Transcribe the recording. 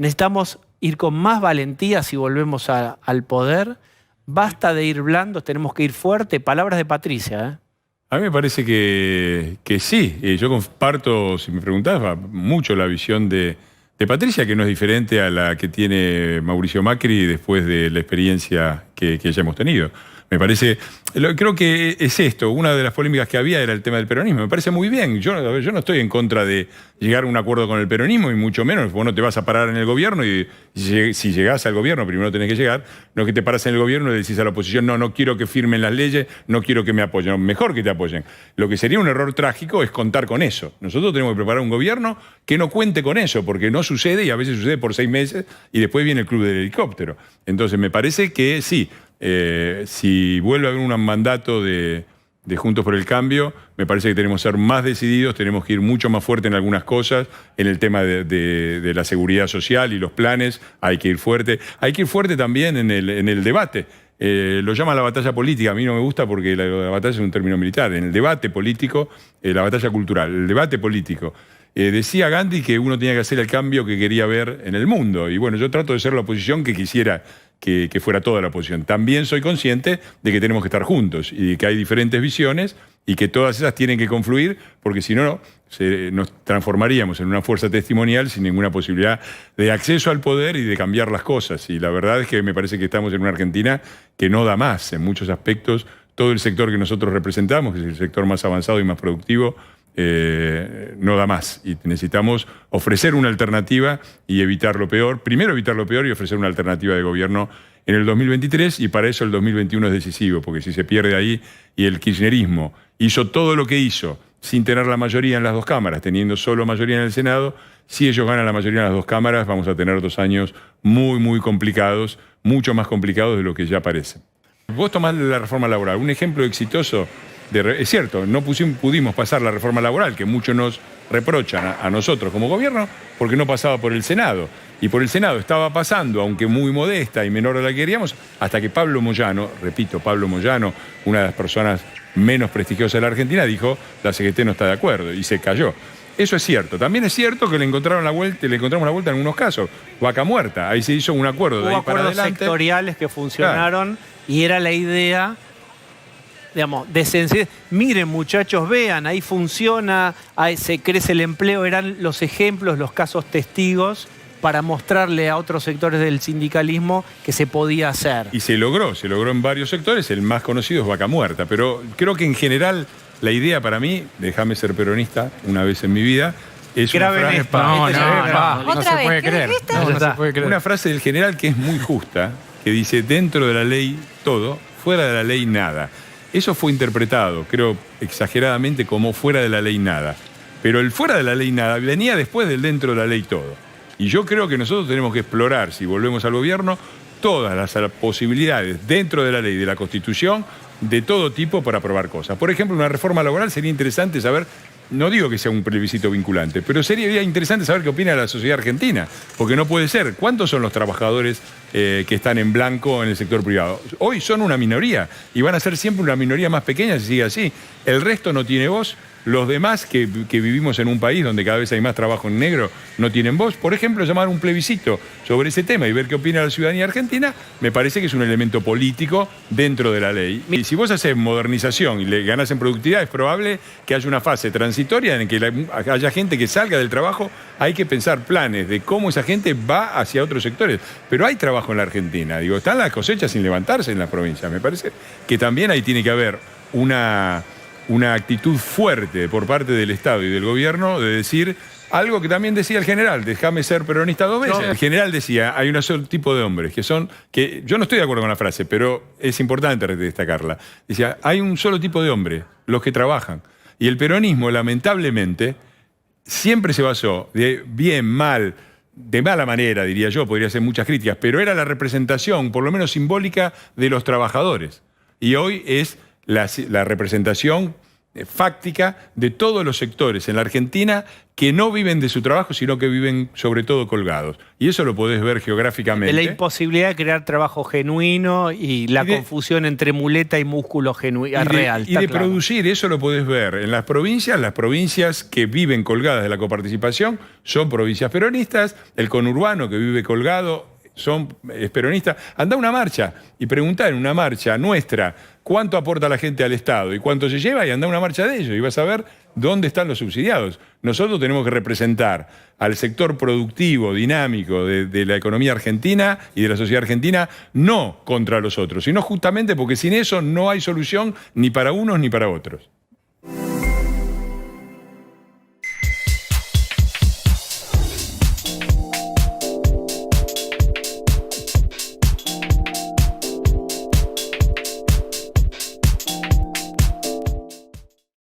necesitamos ir con más valentía si volvemos al poder. Basta de ir blandos, tenemos que ir fuerte. Palabras de Patricia, ¿eh? A mí me parece que sí. Yo comparto, si me preguntás, mucho la visión de Patricia, que no es diferente a la que tiene Mauricio Macri después de la experiencia que ya hemos tenido. Me parece, creo que es esto, una de las polémicas que había era el tema del peronismo. Me parece muy bien, yo no estoy en contra de llegar a un acuerdo con el peronismo, y mucho menos, vos no te vas a parar en el gobierno y si llegás al gobierno, primero tenés que llegar, no es que te paras en el gobierno y le decís a la oposición, no quiero que firmen las leyes, no quiero que me apoyen, no, mejor que te apoyen. Lo que sería un error trágico es contar con eso. Nosotros tenemos que preparar un gobierno que no cuente con eso, porque no sucede y a veces sucede por 6 meses y después viene el club del helicóptero. Entonces me parece que sí. Si vuelve a haber un mandato de Juntos por el Cambio, me parece que tenemos que ser más decididos, tenemos que ir mucho más fuerte en algunas cosas, en el tema de la seguridad social y los planes, hay que ir fuerte. Hay que ir fuerte también en el debate. Lo llama la batalla política, a mí no me gusta porque la batalla es un término militar. En el debate político, la batalla cultural, el debate político. Decía Gandhi que uno tenía que hacer el cambio que quería ver en el mundo. Y bueno, yo trato de ser la oposición que quisiera que fuera toda la oposición. También soy consciente de que tenemos que estar juntos y de que hay diferentes visiones y que todas esas tienen que confluir, porque si no, nos transformaríamos en una fuerza testimonial sin ninguna posibilidad de acceso al poder y de cambiar las cosas. Y la verdad es que me parece que estamos en una Argentina que no da más en muchos aspectos. Todo el sector que nosotros representamos, que es el sector más avanzado y más productivo, no da más y necesitamos ofrecer una alternativa y evitar lo peor. Primero evitar lo peor y ofrecer una alternativa de gobierno en el 2023, y para eso el 2021 es decisivo, porque si se pierde ahí y el kirchnerismo hizo todo lo que hizo sin tener la mayoría en las dos cámaras, teniendo solo mayoría en el Senado, si ellos ganan la mayoría en las dos cámaras vamos a tener 2 años muy complicados, mucho más complicados de lo que ya parece. Vos tomás la reforma laboral, un ejemplo exitoso. Es cierto, no pudimos pasar la reforma laboral, que muchos nos reprochan a nosotros como gobierno, porque no pasaba por el Senado. Y por el Senado estaba pasando, aunque muy modesta y menor de la que queríamos, hasta que Pablo Moyano, repito, Pablo Moyano, una de las personas menos prestigiosas de la Argentina, dijo, la CGT no está de acuerdo, y se cayó. Eso es cierto. También es cierto que le encontramos la vuelta en algunos casos. Vaca muerta, ahí se hizo un acuerdo. Hubo de ahí para acuerdos adelante sectoriales que funcionaron, claro. Y era la idea, digamos, de sensibilidad. Miren, muchachos, vean, ahí funciona, ahí se crece el empleo. Eran los ejemplos, los casos testigos para mostrarle a otros sectores del sindicalismo que se podía hacer. Y se logró en varios sectores. El más conocido es Vaca Muerta, pero creo que en general la idea para mí, déjame ser peronista una vez en mi vida, es una frase... No se puede creer. No se puede creer. Una frase del general que es muy justa, que dice, dentro de la ley todo, fuera de la ley nada. Eso fue interpretado, creo, exageradamente como fuera de la ley nada. Pero el fuera de la ley nada venía después del dentro de la ley todo. Y yo creo que nosotros tenemos que explorar, si volvemos al gobierno, todas las posibilidades dentro de la ley, de la Constitución, de todo tipo para aprobar cosas. Por ejemplo, una reforma laboral sería interesante saber, no digo que sea un plebiscito vinculante, pero sería interesante saber qué opina la sociedad argentina, porque no puede ser. ¿Cuántos son los trabajadores que están en blanco en el sector privado? Hoy son una minoría y van a ser siempre una minoría más pequeña si sigue así. El resto no tiene voz. Los demás que vivimos en un país donde cada vez hay más trabajo en negro no tienen voz. Por ejemplo, llamar un plebiscito sobre ese tema y ver qué opina la ciudadanía argentina, me parece que es un elemento político dentro de la ley. Y si vos haces modernización y le ganás en productividad, es probable que haya una fase transitoria en que haya gente que salga del trabajo. Hay que pensar planes de cómo esa gente va hacia otros sectores. Pero hay trabajo en la Argentina. Digo, están las cosechas sin levantarse en las provincias. Me parece que también ahí tiene que haber una actitud fuerte por parte del Estado y del gobierno de decir algo que también decía el general, déjame ser peronista 2 veces. El general decía, hay un solo tipo de hombres, que yo no estoy de acuerdo con la frase, pero es importante destacarla. Decía, hay un solo tipo de hombre, los que trabajan. Y el peronismo, lamentablemente, siempre se basó de bien, mal, de mala manera, diría yo, podría hacer muchas críticas, pero era la representación, por lo menos simbólica, de los trabajadores. Y hoy es la representación fáctica de todos los sectores en la Argentina que no viven de su trabajo, sino que viven sobre todo colgados. Y eso lo podés ver geográficamente. De la imposibilidad de crear trabajo genuino y la confusión entre muleta y músculo real. Y de producir, eso lo podés ver en las provincias que viven colgadas de la coparticipación son provincias peronistas, el conurbano que vive colgado es peronista. Andá a una marcha y preguntá en una marcha nuestra cuánto aporta la gente al Estado y cuánto se lleva, y andá a una marcha de ellos y vas a ver dónde están los subsidiados. Nosotros tenemos que representar al sector productivo, dinámico de la economía argentina y de la sociedad argentina, no contra los otros, sino justamente porque sin eso no hay solución ni para unos ni para otros.